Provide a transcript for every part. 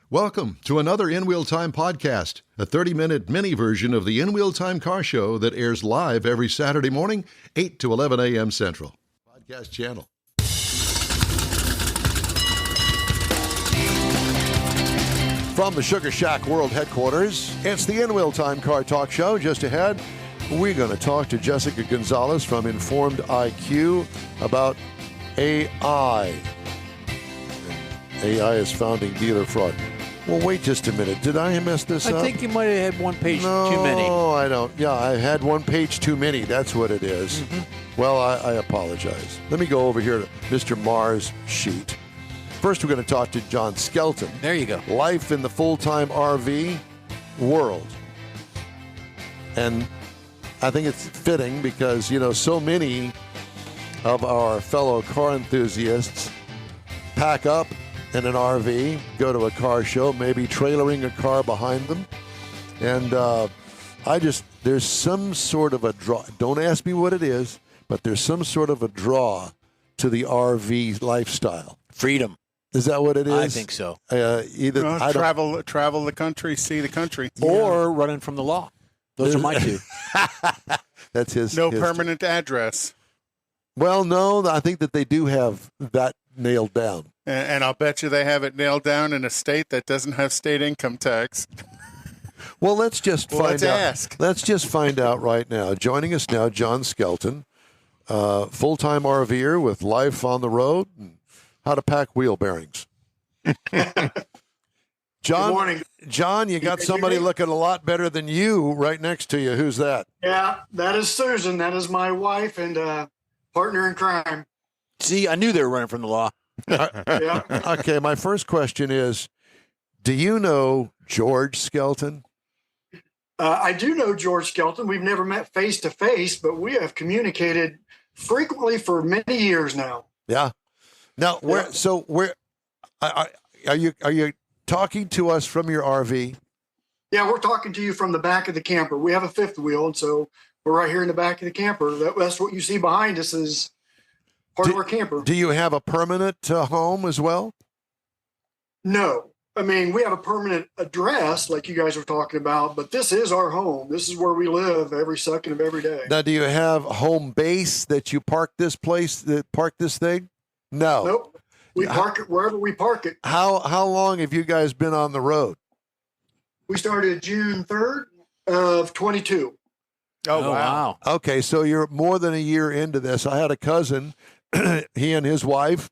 Welcome to another In Wheel Time podcast, a 30-minute mini version of the In Wheel Time car show that airs live every Saturday morning, 8 to 11 a.m. Central. Podcast channel. From the Sugar Shack World Headquarters, it's the In Wheel Time Car Talk Show. Just ahead, we're going to talk to Jessica Gonzalez from Informed IQ about AI. AI is founding dealer fraud. Well, wait just a minute. Did I mess this up? I think you might have had one page No, too many. No, I don't. Yeah, I had one page too many. That's what it is. Mm-hmm. Well, I apologize. Let me go over here to Mr. Mars' sheet. First, we're going to talk to John Skelton. There you go. Life in the full-time RV world. And I think it's fitting because, you know, so many of our fellow car enthusiasts pack up in an RV, go to a car show, maybe trailering a car behind them. And there's some sort of a draw. Don't ask me what it is, but there's some sort of a draw to the RV lifestyle. Freedom. Is that what it is? I think so. Travel the country, see the country. Or running from the law. Those are my two. That's his. No permanent address. Well, no, I think that they do have that nailed down. And I'll bet you they have it nailed down in a state that doesn't have state income tax. Well, let's just find out. Ask. Let's just find out right now. Joining us now, John Skelton, full-time RVer with life on the road and how to pack wheel bearings. John, good morning. John, you got somebody looking a lot better than you right next to you. Who's that? Yeah, that is Susan. That is my wife and partner in crime. See, I knew they were running from the law. Yeah. Okay, my first question is, do you know George Skelton? I do know George Skelton. We've never met face to face, but we have communicated frequently for many years now. Yeah. Now, where are you talking to us from your RV? Yeah, we're talking to you from the back of the camper. We have a fifth wheel, and so we're right here in the back of the camper. That's what you see behind us is part of our camper. Do you have a permanent home as well? No. I mean, we have a permanent address like you guys were talking about, but this is our home. This is where we live every second of every day. Now, do you have a home base that you park this thing? No. Nope. We park it wherever we park it. How long have you guys been on the road? We started June 3rd of 22. Oh, wow. Okay, so you're more than a year into this. I had a cousin, he and his wife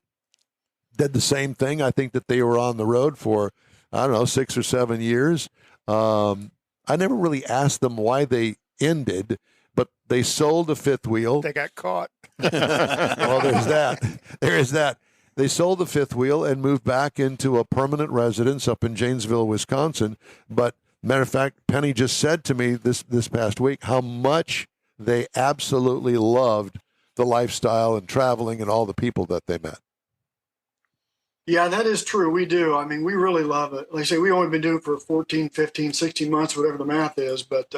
did the same thing. I think that they were on the road for, 6 or 7 years. I never really asked them why they ended, but they sold a fifth wheel. They got caught. Well, there is that. They sold the fifth wheel and moved back into a permanent residence up in Janesville, Wisconsin. But matter of fact, Penny just said to me this past week how much they absolutely loved the lifestyle and traveling and all the people that they met. Yeah, that is true. We do. I mean, we really love it. Like I say, we've only been doing it for 14, 15, 16 months, whatever the math is. But,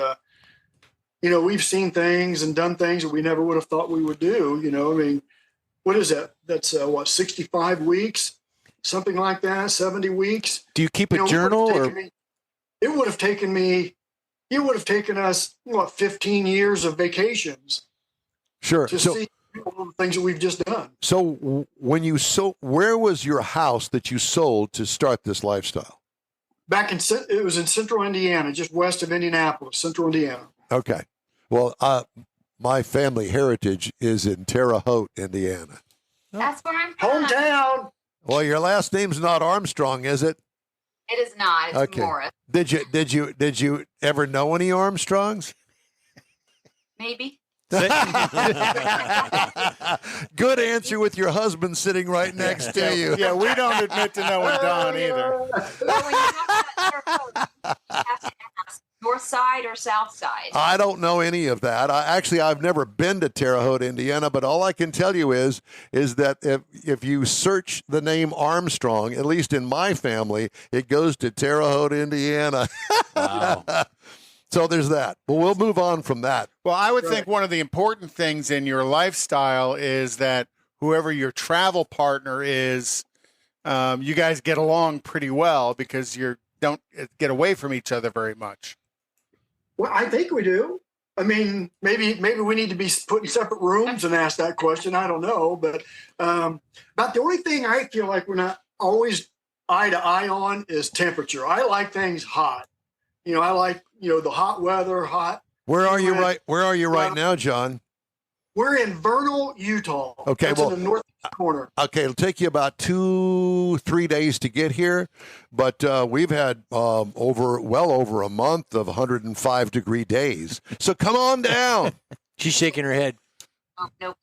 we've seen things and done things that we never would have thought we would do. I mean, what is that? That's 65 weeks, something like that, 70 weeks. Do you keep a journal? It would have taken us, 15 years of vacations. Sure. To see all the things that we've just done. So where was your house that you sold to start this lifestyle? It was in central Indiana, just west of Indianapolis, central Indiana. Okay. Well, my family heritage is in Terre Haute, Indiana. That's where I'm from. Hometown. Well, your last name's not Armstrong, is it? It is not. It's Morris. Did you ever know any Armstrongs? Maybe. Good answer with your husband sitting right next to you. Yeah, we don't admit to knowing Don either. Well, when you talk about you have to ask north side or south side. I don't know any of that. I've never been to Terre Haute, Indiana, but all I can tell you is that if you search the name Armstrong, at least in my family, it goes to Terre Haute, Indiana. Wow. So there's that. But we'll move on from that. Well, I would think one of the important things in your lifestyle is that whoever your travel partner is you guys get along pretty well because you don't get away from each other very much. Well, I think we do. I mean, maybe we need to be put in separate rooms and ask that question. I don't know, but about the only thing I feel like we're not always eye to eye on is temperature. I like things hot. I like the hot weather, hot. Where are you right now, John? We're in Vernal, Utah. Okay, That's in the northeast corner. Okay, it'll take you about 2-3 days to get here, but we've had well over a month of 105-degree days. So come on down. She's shaking her head. Oh, no.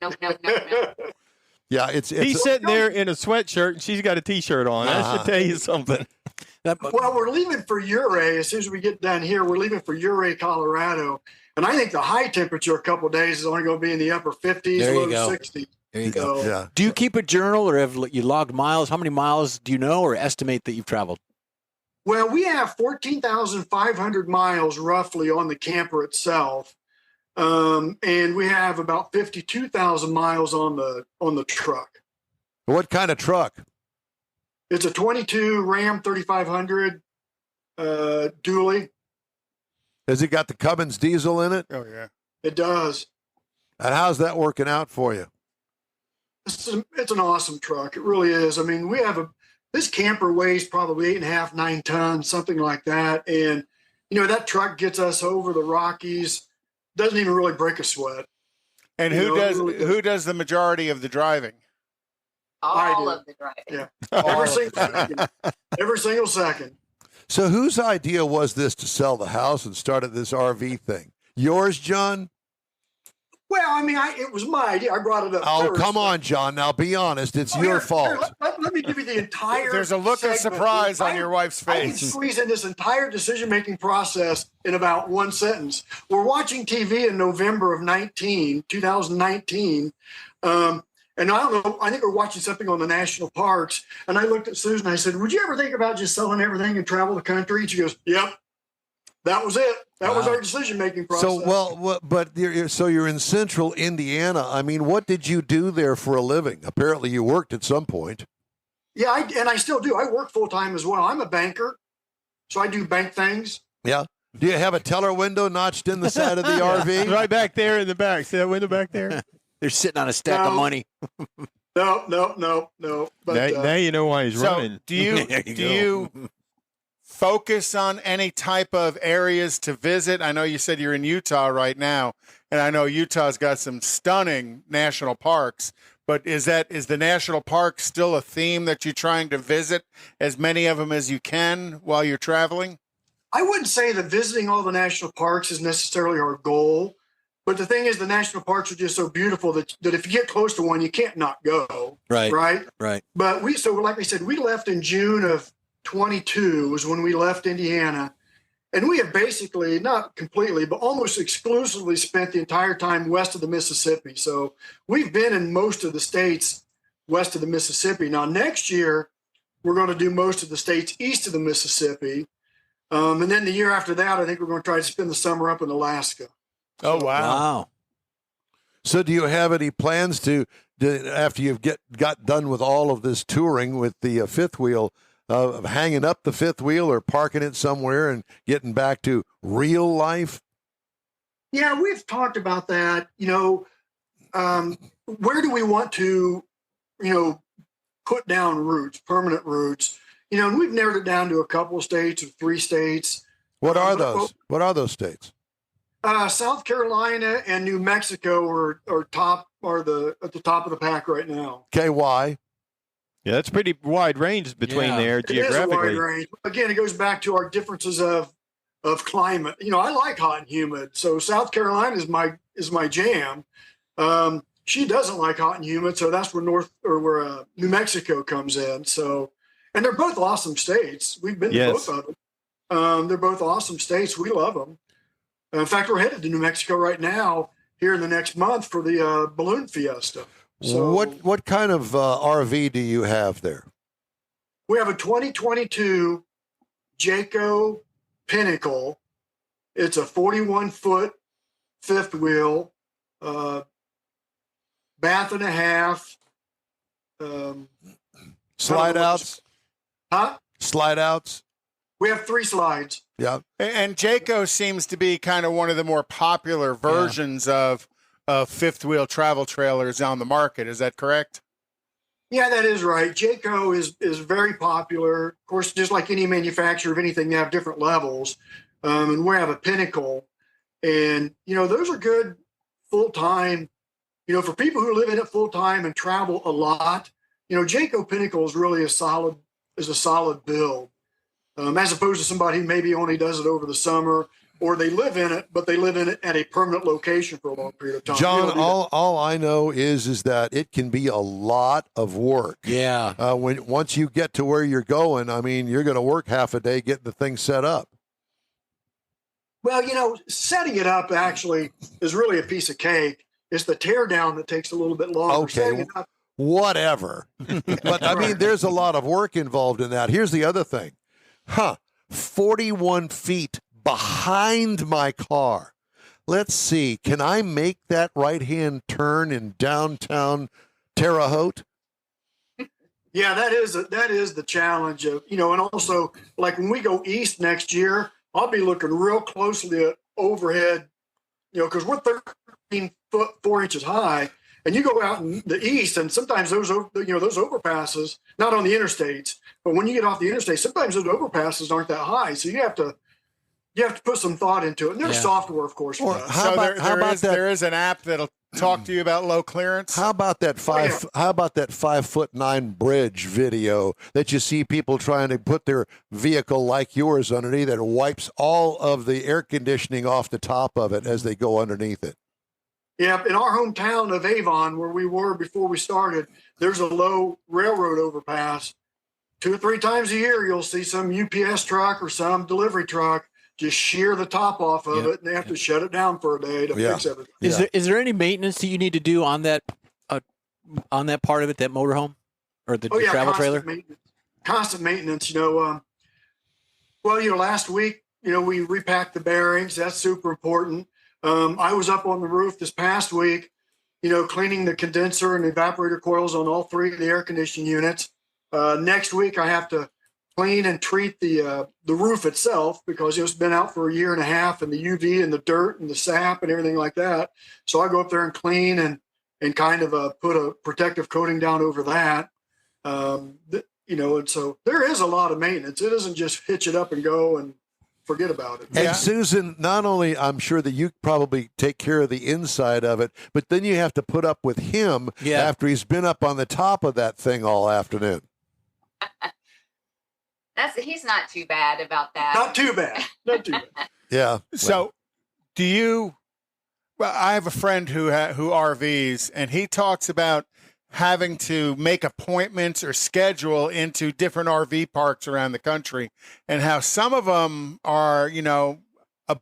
Yeah, it's He's sitting there in a sweatshirt and she's got a T-shirt on. That should tell you something. Well, we're leaving for Ouray. As soon as we get done here, we're leaving for Ouray, Colorado. And I think the high temperature a couple of days is only going to be in the upper 50s, There you low go. 60s. There you go. So, yeah. Do you keep a journal or have you logged miles? How many miles do you know or estimate that you've traveled? Well, we have 14,500 miles roughly on the camper itself. And we have about 52,000 miles on the truck. What kind of truck? It's a 22 Ram 3500 dually. Has it got the Cummins diesel in it? Oh, yeah. It does. And how's that working out for you? It's an awesome truck. It really is. I mean, this camper weighs probably 8.5, 9 tons, something like that. And, that truck gets us over the Rockies. Doesn't even really break a sweat. And who does the majority of the driving? All of the driving. Yeah. Every single second. So whose idea was this to sell the house and started this RV thing? Yours, John? Well, I mean, it was my idea. I brought it up Oh, first. come on, John. Now be honest. It's your Here, fault. let me give you the entire There's a look of segment. surprise on your wife's I can face. squeeze in this entire decision-making process in about one sentence. We're watching TV in November of 2019. And I don't know, I think we're watching something on the national parks. And I looked at Susan and I said, would you ever think about just selling everything and travel the country? And she goes, yep, that was it. That was our decision-making process. So, but you're in central Indiana. I mean, what did you do there for a living? Apparently you worked at some point. Yeah, I still do. I work full-time as well. I'm a banker, so I do bank things. Yeah. Do you have a teller window notched in the side of the RV? Right back there in the back. See that window back there? They're sitting on a stack of money. No. But Now you know why he's running. Do you focus on any type of areas to visit? I know you said you're in Utah right now, and I know Utah's got some stunning national parks. But is the national park still a theme that you're trying to visit as many of them as you can while you're traveling? I wouldn't say that visiting all the national parks is necessarily our goal. But the thing is, the national parks are just so beautiful that if you get close to one, you can't not go. Right. But like I said, we left in June of 22 was when we left Indiana. And we have basically, not completely, but almost exclusively spent the entire time west of the Mississippi. So we've been in most of the states west of the Mississippi. Now, next year, we're going to do most of the states east of the Mississippi. And then the year after that, I think we're going to try to spend the summer up in Alaska. Oh, Wow. So do you have any plans to after you've got done with all of this touring with the fifth wheel, hanging up the fifth wheel or parking it somewhere and getting back to real life? Yeah, we've talked about that. Where do we want to, put down roots, permanent roots? And we've narrowed it down to a couple of states or 3 states. What are those? What are those states? South Carolina and New Mexico are at the top of the pack right now. Okay, why? Yeah, that's pretty wide range between there It is a wide geographically. range. Again, it goes back to our differences of climate. I like hot and humid, so South Carolina is my jam. She doesn't like hot and humid, so that's where New Mexico comes in. So, and they're both awesome states. We've been to both of them. They're both awesome states. We love them. In fact, we're headed to New Mexico right now here in the next month for the balloon fiesta. So what kind of RV do you have there? We have a 2022 Dziekan Pinnacle. It's a 41-foot fifth wheel, bath and a half, Slide outs? Huh? Slide outs? We have 3 slides. Yeah. And Dziekan seems to be kind of one of the more popular versions of fifth wheel travel trailers on the market. Is that correct? Yeah, that is right. Dziekan is very popular. Of course, just like any manufacturer of anything, they have different levels. And we have a Pinnacle. And, those are good full-time, for people who live in it full-time and travel a lot. Dziekan Pinnacle is really a solid build. As opposed to somebody who maybe only does it over the summer, or they live in it, but they live in it at a permanent location for a long period of time. John, all I know is that it can be a lot of work. Yeah. Once you get to where you're going, I mean, you're going to work half a day getting the thing set up. Well, setting it up actually is really a piece of cake. It's the tear down that takes a little bit longer. Okay, whatever. But I mean, there's a lot of work involved in that. Here's the other thing. 41 feet behind my car. Let's see. Can I make that right-hand turn in downtown Terre Haute? Yeah, that is the challenge of, and also like when we go east next year, I'll be looking real closely at overhead, because we're 13 foot 4 inches high, and you go out in the east, and sometimes those overpasses, not on the interstates, but when you get off the interstate, sometimes those overpasses aren't that high, so you have to put some thought into it. And there's software, of course. There is an app that'll talk to you about low clearance. How about that 5'9" bridge video that you see people trying to put their vehicle like yours underneath that wipes all of the air conditioning off the top of it as they go underneath it? Yeah, in our hometown of Avon, where we were before we started, there's a low railroad overpass. 2 or 3 times a year, you'll see some UPS truck or some delivery truck just shear the top off of it, and they have to shut it down for a day to fix everything. Is there any maintenance that you need to do on that part of it, that motorhome or the travel trailer? Constant maintenance. Last week, we repacked the bearings. That's super important. I was up on the roof this past week, cleaning the condenser and evaporator coils on all 3 of the air conditioning units. Next week, I have to clean and treat the roof itself because it's been out for a year and a half, and the UV and the dirt and the sap and everything like that. So I go up there and clean and kind of put a protective coating down over that. And so there is a lot of maintenance. It isn't just hitch it up and go and forget about it. And Susan, not only I'm sure that you probably take care of the inside of it, but then you have to put up with him after he's been up on the top of that thing all afternoon. He's not too bad about that. Not too bad. Yeah. So I have a friend who RVs, and he talks about having to make appointments or schedule into different RV parks around the country, and how some of them are,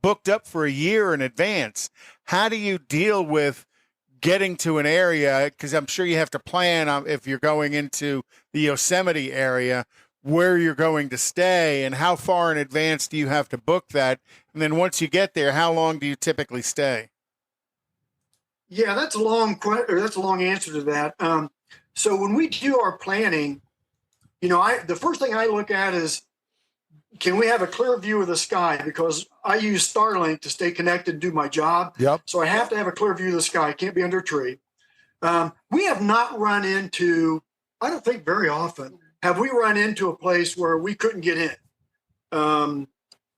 booked up for a year in advance. How do you deal with getting to an area? Because I'm sure you have to plan if you're going into the Yosemite area, where you're going to stay and how far in advance do you have to book that? And then once you get there, how long do you typically stay? Yeah, that's a long answer to that. So when we do our planning, the first thing I look at is, can we have a clear view of the sky? Because I use Starlink to stay connected and do my job. Yep. So I have to have a clear view of the sky. I can't be under a tree. We have not run into, I don't think very often, have we run into a place where we couldn't get in.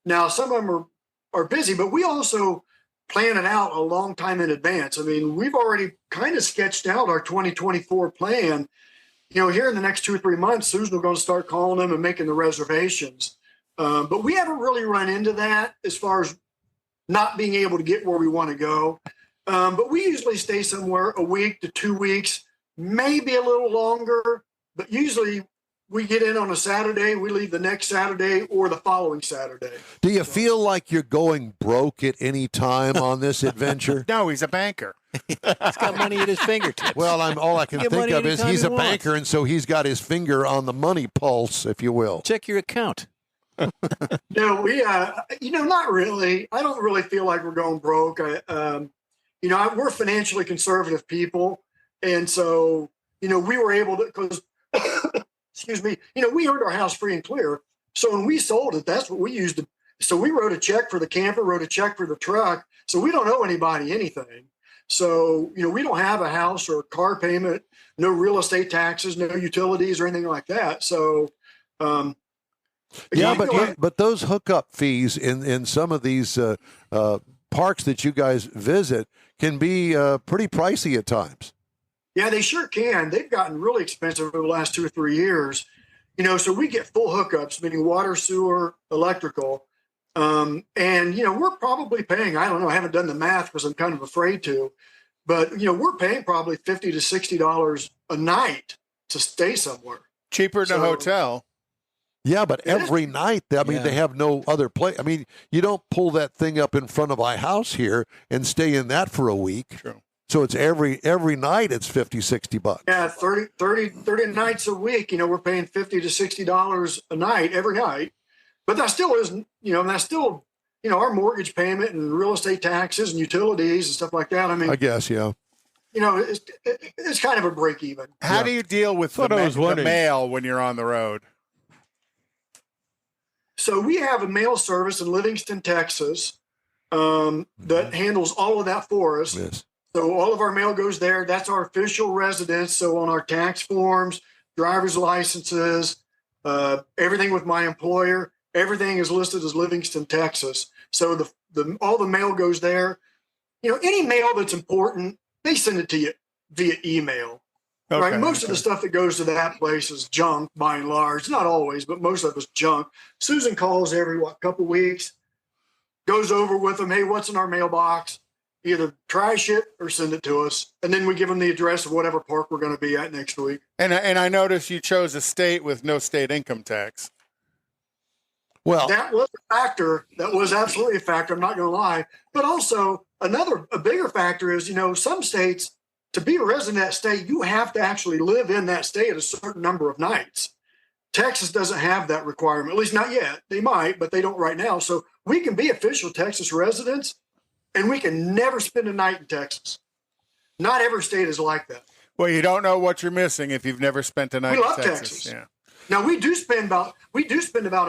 Now, some of them are busy, but we also plan it out a long time in advance. I mean, we've already kind of sketched out our 2024 plan. Here in the next 2 or 3 months, Susan will go and start calling them and making the reservations. But we haven't really run into that as far as not being able to get where we want to go. But we usually stay somewhere a week to 2 weeks, maybe a little longer, but usually we get in on a Saturday, we leave the next Saturday or the following Saturday. Do you feel like you're going broke at any time on this adventure? No, he's a banker. He's got money at his fingertips. Well, all I can think of is he's a banker, and so he's got his finger on the money pulse, if you will. Check your account. No, we, not really. I don't really feel like we're going broke. We're financially conservative people. And so, we were able to, because excuse me, we earned our house free and clear. So when we sold it, that's what we used to. So we wrote a check for the camper, wrote a check for the truck. So we don't owe anybody anything. So, we don't have a house or a car payment, no real estate taxes, no utilities or anything like that. So, but those hookup fees in some of these parks that you guys visit can be pretty pricey at times. Yeah, they sure can. They've gotten really expensive over the last 2 or 3 years. So we get full hookups, meaning water, sewer, electrical. And, we're probably paying, I don't know, I haven't done the math because I'm kind of afraid to, but, we're paying probably $50 to $60 a night to stay somewhere. Cheaper than a hotel. Yeah, but every night, they have no other place. I mean, you don't pull that thing up in front of my house here and stay in that for a week. True. So it's every night it's $50, $60. Yeah, 30 nights a week, we're paying $50 to $60 a night, every night. But that still isn't, our mortgage payment and real estate taxes and utilities and stuff like that. I mean, I guess, yeah. It's kind of a break even. How do you deal with the mail when you're on the road? So we have a mail service in Livingston, Texas, that handles all of that for us. Yes. So all of our mail goes there. That's our official residence. So on our tax forms, driver's licenses, everything with my employer, everything is listed as Livingston, Texas. So all the mail goes there. Any mail that's important, they send it to you via email. Okay, right. Most of the stuff that goes to that place is junk by and large. Not always, but most of it's junk. Susan calls every couple weeks, goes over with them. Hey, what's in our mailbox? Either trash it or send it to us. And then we give them the address of whatever park we're going to be at next week. And I noticed you chose a state with no state income tax. Well, that was a factor. That was absolutely a factor. I'm not going to lie. But also a bigger factor is, some states, to be a resident of that state, you have to actually live in that state a certain number of nights. Texas doesn't have that requirement, at least not yet. They might, but they don't right now. So we can be official Texas residents, and we can never spend a night in Texas. Not every state is like that. Well, you don't know what you're missing if you've never spent a night in Texas. We love Texas. Yeah. Now we do spend about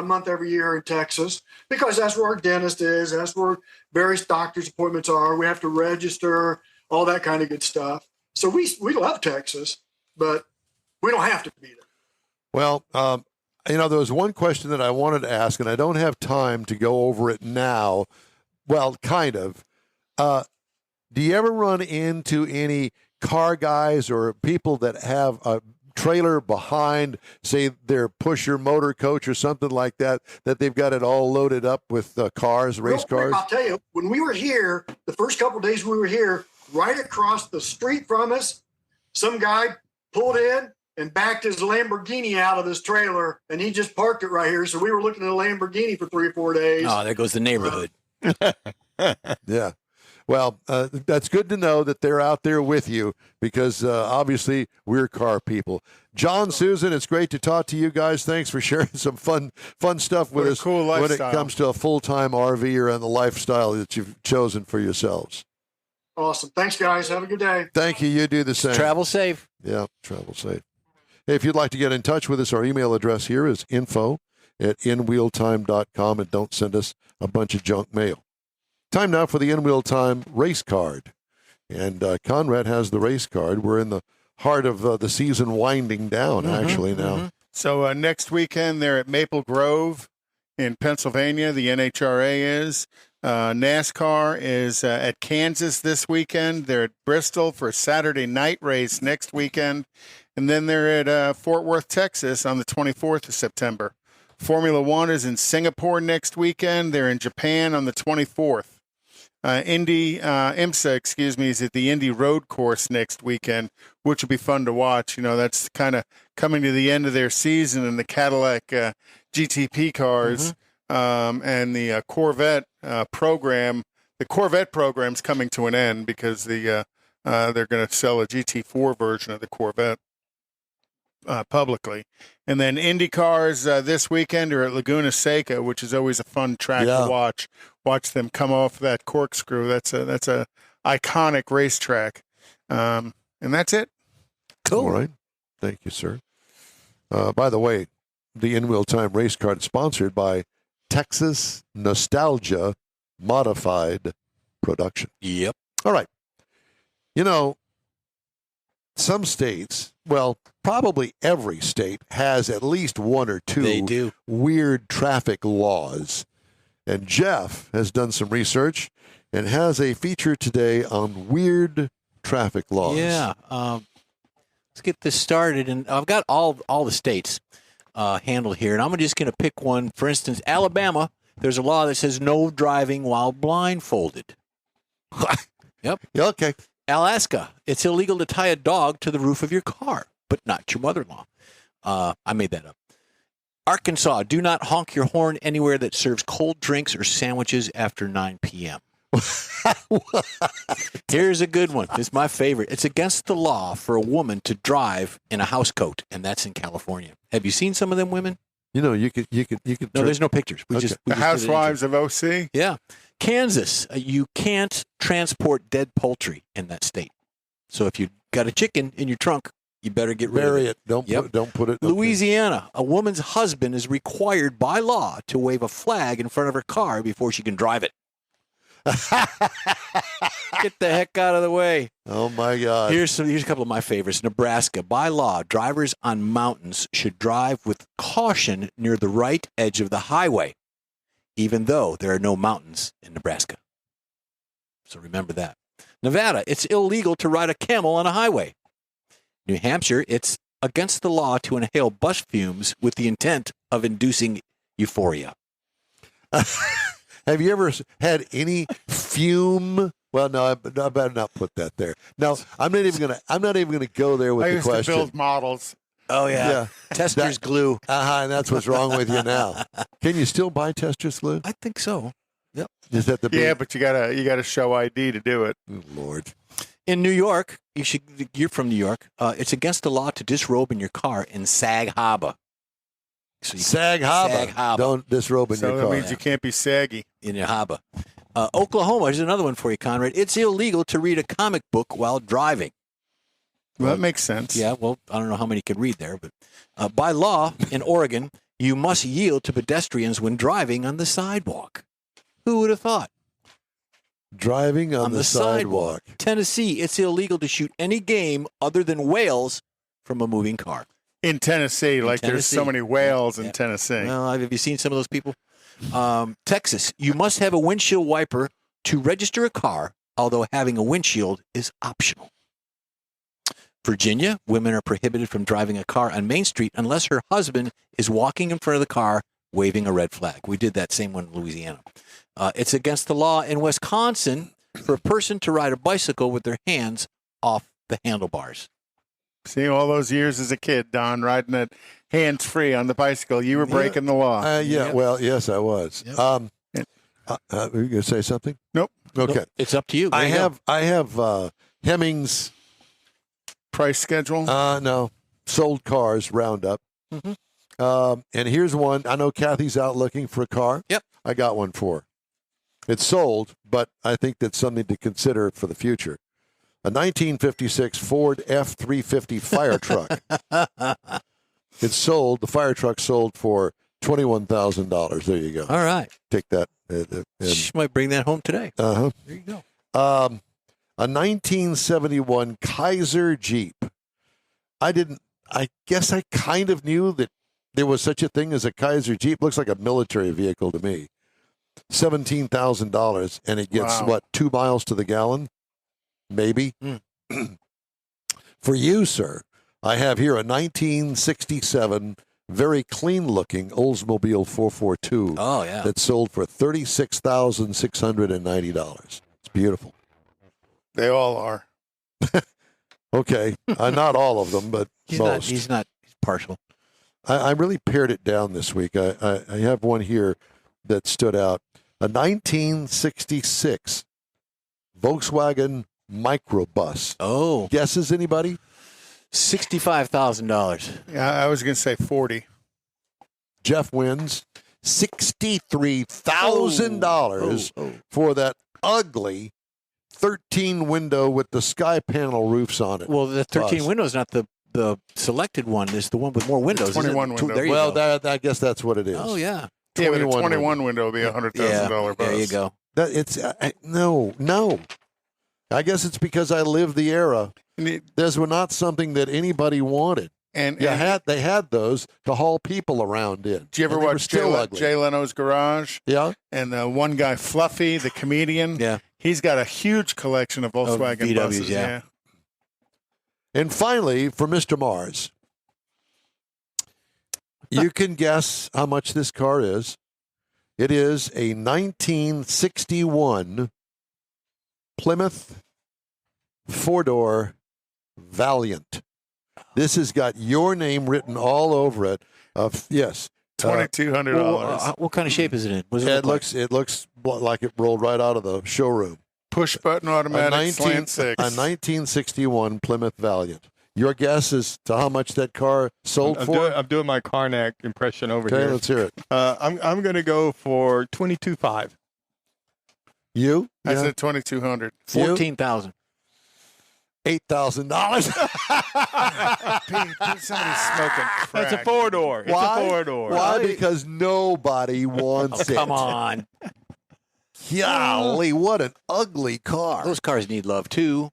a month every year in Texas because that's where our dentist is. That's where various doctor's appointments are. We have to register, all that kind of good stuff. So we love Texas, but we don't have to be there. Well, there was one question that I wanted to ask, and I don't have time to go over it now. Well, kind of. Do you ever run into any car guys or people that have a trailer behind, say their pusher motor coach or something like that they've got it all loaded up with cars, race cars? I'll tell you, when we were here, the first couple of days we were here, right across the street from us, some guy pulled in and backed his Lamborghini out of his trailer, and he just parked it right here. So we were looking at a Lamborghini for 3 or 4 days. Oh, there goes the neighborhood. Yeah. Well, that's good to know that they're out there with you because obviously we're car people. John, Susan, it's great to talk to you guys. Thanks for sharing some fun stuff with us cool when it comes to a full-time RVer and the lifestyle that you've chosen for yourselves. Awesome. Thanks, guys. Have a good day. Thank you. You do the same. Travel safe. Yeah, travel safe. Hey, if you'd like to get in touch with us, our email address here is info@inwheeltime.com, and don't send us a bunch of junk mail. Time now for the In Wheel Time race card. And Conrad has the race card. We're in the heart of the season winding down, actually, now. Mm-hmm. So next weekend, they're at Maple Grove in Pennsylvania. The NHRA is. NASCAR is at Kansas this weekend. They're at Bristol for a Saturday night race next weekend. And then they're at Fort Worth, Texas on the 24th of September. Formula One is in Singapore next weekend. They're in Japan on the 24th. IMSA, is at the Indy Road Course next weekend, which will be fun to watch. That's kind of coming to the end of their season, and the Cadillac GTP cars and the Corvette program. The Corvette program's coming to an end because they're going to sell a GT4 version of the Corvette publicly. And then Indy cars this weekend are at Laguna Seca, which is always a fun track to watch. Watch them come off that corkscrew. That's a iconic racetrack. And that's it. Cool. All right. Thank you, sir. By the way, the In-Wheel Time race card is sponsored by Texas Nostalgia Modified Production. Yep. All right. Some states, well, probably every state has at least one or two They do. weird traffic laws. And Jeff has done some research and has a feature today on weird traffic laws. Yeah. Let's get this started. And I've got all the states handled here. And I'm just going to pick one. For instance, Alabama, there's a law that says no driving while blindfolded. Yep. Yeah, okay. Alaska, it's illegal to tie a dog to the roof of your car, but not your mother-in-law. I made that up. Arkansas, do not honk your horn anywhere that serves cold drinks or sandwiches after 9 p.m. Here's a good one. It's my favorite. It's against the law for a woman to drive in a house coat, and that's in California. Have you seen some of them women? You could. No, there's no pictures. We Okay. just The did an Housewives of OC. Yeah. Kansas, you can't transport dead poultry in that state. So if you got a chicken in your trunk, you better get rid of Bury it. it. Don't Yep. put it. Louisiana, a woman's husband is required by law to wave a flag in front of her car before she can drive it. Get the heck out of the way. Oh my God. Here's a couple of my favorites. Nebraska, by law, drivers on mountains should drive with caution near the right edge of the highway, even though there are no mountains in Nebraska. So remember that. Nevada, it's illegal to ride a camel on a highway. New Hampshire, it's against the law to inhale bus fumes with the intent of inducing euphoria. Have you ever had any fume? Well, no, I better not put that there. No, I'm not even gonna go there with I the used question. to build models. Oh, yeah. Tester's glue. And that's what's wrong with you now. Can you still buy Tester's glue? I think so. Yep. Is that the big? Yeah, but you gotta show ID to do it. Oh, Lord. In New York, you're from New York. It's against the law to disrobe in your car in Sag Harbor. So Sag Harbor. Don't disrobe in So your that car. means you can't be saggy. in your harbor. Oklahoma, here's another one for you, Conrad. It's illegal to read a comic book while driving. Well, that makes sense. Yeah, well, I don't know how many could read there, but by law in Oregon, you must yield to pedestrians when driving on the sidewalk. Who would have thought? Driving on the sidewalk. Tennessee, it's illegal to shoot any game other than whales from a moving car. In Tennessee, there's so Tennessee. many whales in Yeah. Tennessee. Well, have you seen some of those people? Texas, you must have a windshield wiper to register a car, although having a windshield is optional. Virginia, women are prohibited from driving a car on Main Street unless her husband is walking in front of the car waving a red flag. We did that same one in Louisiana. It's against the law in Wisconsin for a person to ride a bicycle with their hands off the handlebars. See, all those years as a kid, Don, riding it hands-free on the bicycle, you were breaking the law. Yeah, well, yes, I was. Yep. Were you going to say something? Nope. Okay. Nope, it's up to you. There I you go. have Hemmings, Price schedule? no, sold cars roundup. Mhm. And here's one. I know Kathy's out looking for a car. Yep. I got one for her. It's sold, but I think that's something to consider for the future. A 1956 Ford F-350 fire truck. It's sold. The fire truck sold for $21,000. There you go. All right. Take that. She might bring that home today. Uh-huh. There you go. A 1971 Kaiser Jeep. I guess I kind of knew that there was such a thing as a Kaiser Jeep. Looks like a military vehicle to me. $17,000, and it gets, Wow. 2 miles to the gallon? Maybe. For you, sir, I have here a 1967 very clean-looking Oldsmobile 442 Oh, yeah. that sold for $36,690. It's beautiful. They all are. Okay, not all of them, but most. He's partial. I really pared it down this week. I have one here that stood out. A 1966 Volkswagen Microbus. Oh, Guesses, anybody? $65,000. Yeah, I was going to say 40. Jeff wins $63,000 for that ugly 13 window with the sky panel roofs on it. Well, the 13 Bus. windows, not the the selected one is the one with more windows. isn't it? 21 window. There you Well, go. I guess that's what it is. Oh, yeah. Yeah, but a 21 21 window will be a $100,000 bus. There you go. That it's no. I guess it's because I lived the era. Those were not something that anybody wanted. And They had those to haul people around in. do you ever And they were watch still ugly. Jay Leno's Garage? Yeah. And the one guy, Fluffy, the comedian, Yeah. he's got a huge collection of Volkswagen VWs, buses. yeah. And finally, for Mr. Mars, you can guess how much this car is. It is a 1961 Plymouth four-door Valiant. This has got your name written all over it. Yes. $2,200. What kind of shape is it in? What does It look like? looks like it rolled right out of the showroom. Push button automatic, slant six. A 1961 Plymouth Valiant. Your guess as to how much that car sold for? I'm doing my Karnak impression over Okay, here. let's hear it. I'm going to go for 22.5. You? I Yeah. said 2,200. 14,000. $8,000. Somebody's smoking crack. That's a four-door. It's Why? a four-door. Why? Because nobody wants it. Come on. Golly, what an ugly car. Those cars need love, too.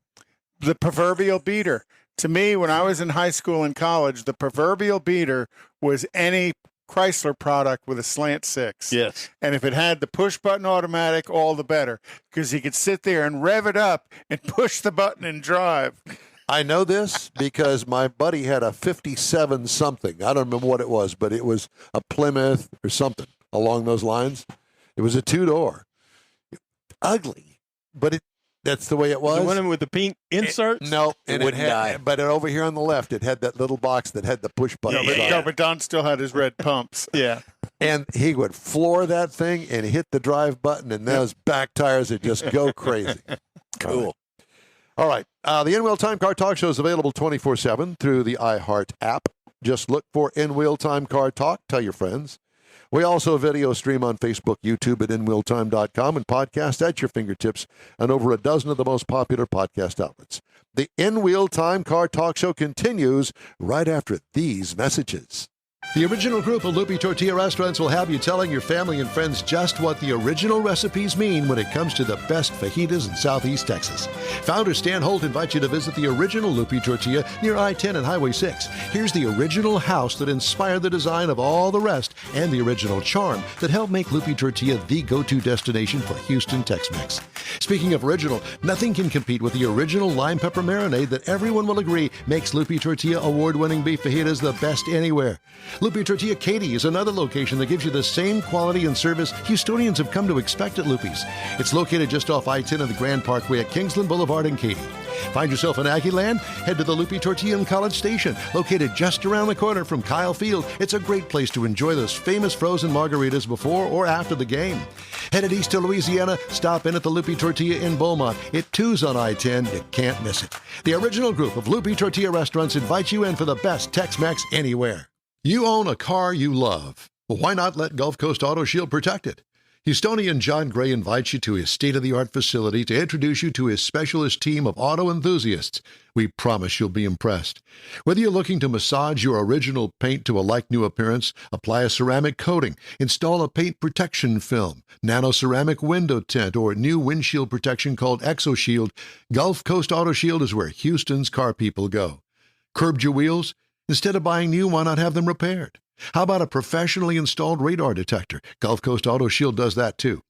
The proverbial beater. To me, when I was in high school and college, the proverbial beater was any Chrysler product with a slant six. Yes. And if it had the push button automatic, all the better, because he could sit there and rev it up and push the button and drive. I know this because my buddy had a 57 something. I don't remember what it was, but it was a Plymouth or something along those lines. It was a two-door. Ugly, but that's the way it was. The one with the pink inserts? No, and it wouldn't die. had, but over here on the left, it had that little box that had the push button. But Don still had his red pumps. Yeah. And he would floor that thing and hit the drive button, and those back tires would just go crazy. Cool. All right. The N-Wheel Time Car Talk Show is available 24/7 through the iHeart app. Just look for N-Wheel Time Car Talk. Tell your friends. We also video stream on Facebook, YouTube at nwheeltime.com, and podcast at your fingertips on over a dozen of the most popular podcast outlets. The N-Wheel Time Car Talk Show continues right after these messages. The original group of Loopy Tortilla restaurants will have you telling your family and friends just what the original recipes mean when it comes to the best fajitas in Southeast Texas. Founder Stan Holt invites you to visit the original Loopy Tortilla near I-10 and Highway 6. Here's the original house that inspired the design of all the rest and the original charm that helped make Loopy Tortilla the go-to destination for Houston Tex-Mex. Speaking of original, nothing can compete with the original lime pepper marinade that everyone will agree makes Loopy Tortilla award-winning beef fajitas the best anywhere. Loopy Tortilla Katy is another location that gives you the same quality and service Houstonians have come to expect at Loopy's. It's located just off I-10 and the Grand Parkway at Kingsland Boulevard in Katy. Find yourself in Aggie Land? Head to the Loopy Tortilla in College Station, located just around the corner from Kyle Field. It's a great place to enjoy those famous frozen margaritas before or after the game. Headed east to Louisiana, stop in at the Loopy Tortilla in Beaumont. It too's on I-10. You can't miss it. The original group of Loopy Tortilla restaurants invites you in for the best Tex-Mex anywhere. You own a car you love. Well, why not let Gulf Coast Auto Shield protect it? Houstonian John Gray invites you to his state-of-the-art facility to introduce you to his specialist team of auto enthusiasts. We promise you'll be impressed. Whether you're looking to massage your original paint to a like-new appearance, apply a ceramic coating, install a paint protection film, nano-ceramic window tint, or new windshield protection called ExoShield, Gulf Coast Auto Shield is where Houston's car people go. Curbed your wheels? Instead of buying new, why not have them repaired? How about a professionally installed radar detector? Gulf Coast Auto Shield does that too.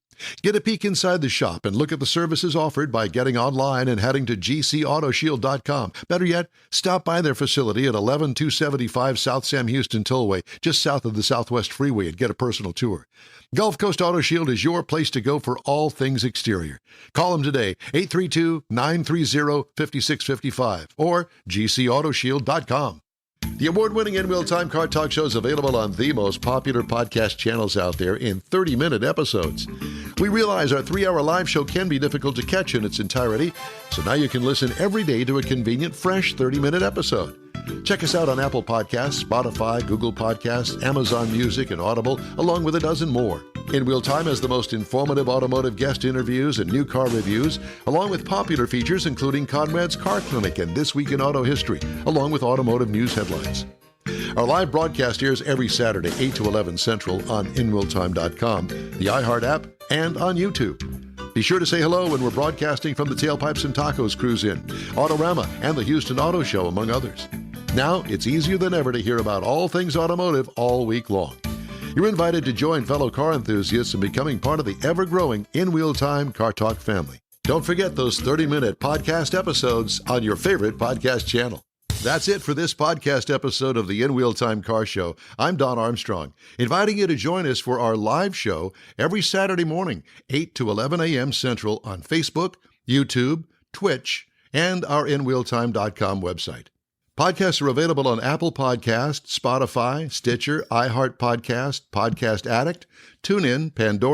Get a peek inside the shop and look at the services offered by getting online and heading to gcautoshield.com. Better yet, stop by their facility at 11275 South Sam Houston Tollway, just south of the Southwest Freeway, and get a personal tour. Gulf Coast Auto Shield is your place to go for all things exterior. Call them today, 832-930-5655 or gcautoshield.com. The award-winning N-Wheel Time Car Talk Show is available on the most popular podcast channels out there in 30-minute episodes. We realize our 3-hour live show can be difficult to catch in its entirety, so now you can listen every day to a convenient, fresh 30-minute episode. Check us out on Apple Podcasts, Spotify, Google Podcasts, Amazon Music, and Audible, along with a dozen more. In Wheel Time has the most informative automotive guest interviews and new car reviews, along with popular features including Conrad's Car Clinic and This Week in Auto History, along with automotive news headlines. Our live broadcast airs every Saturday, 8 to 11 Central on InWheelTime.com, the iHeart app, and on YouTube. Be sure to say hello when we're broadcasting from the Tailpipes and Tacos Cruise Inn, Autorama, and the Houston Auto Show, among others. Now, it's easier than ever to hear about all things automotive all week long. You're invited to join fellow car enthusiasts in becoming part of the ever-growing In Wheel Time Car Talk family. Don't forget those 30-minute podcast episodes on your favorite podcast channel. That's it for this podcast episode of the In Wheel Time Car Show. I'm Don Armstrong, inviting you to join us for our live show every Saturday morning, 8 to 11 a.m. Central on Facebook, YouTube, Twitch, and our InWheelTime.com website. Podcasts are available on Apple Podcasts, Spotify, Stitcher, iHeart Podcast, Podcast Addict, TuneIn, Pandora,